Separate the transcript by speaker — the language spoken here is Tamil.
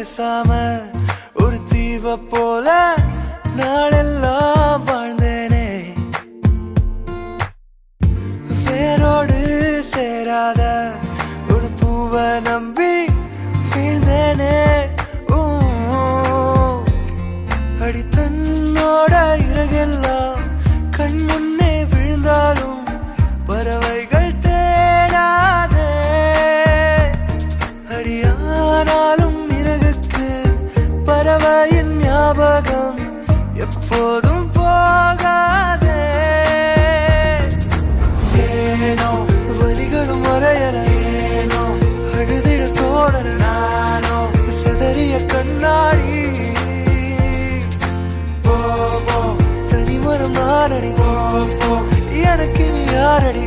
Speaker 1: பேசாம ஒரு தீவ போல நாளெல்லாம் வாழ்ந்தேனே. வேரோடு சேராத ஒரு பூவை நம்பி வீழ்ந்தேனே. அடி தன்னோட இறகெல்லாம் கண் முன்னே விழுந்தாலும் பறவைகள் தேடாதே. அடியானாலும் இறகுக்கு பறவையின் ஞாபகம் எப்போதும் போகாதே. ஏனோ வலிகளும் மறையல, ஏனோ அழுதிட தோணல, நானோ சிதறிய கண்ணாடி. தனிமரம் நானடி, எனக்கு நீ யாரடி?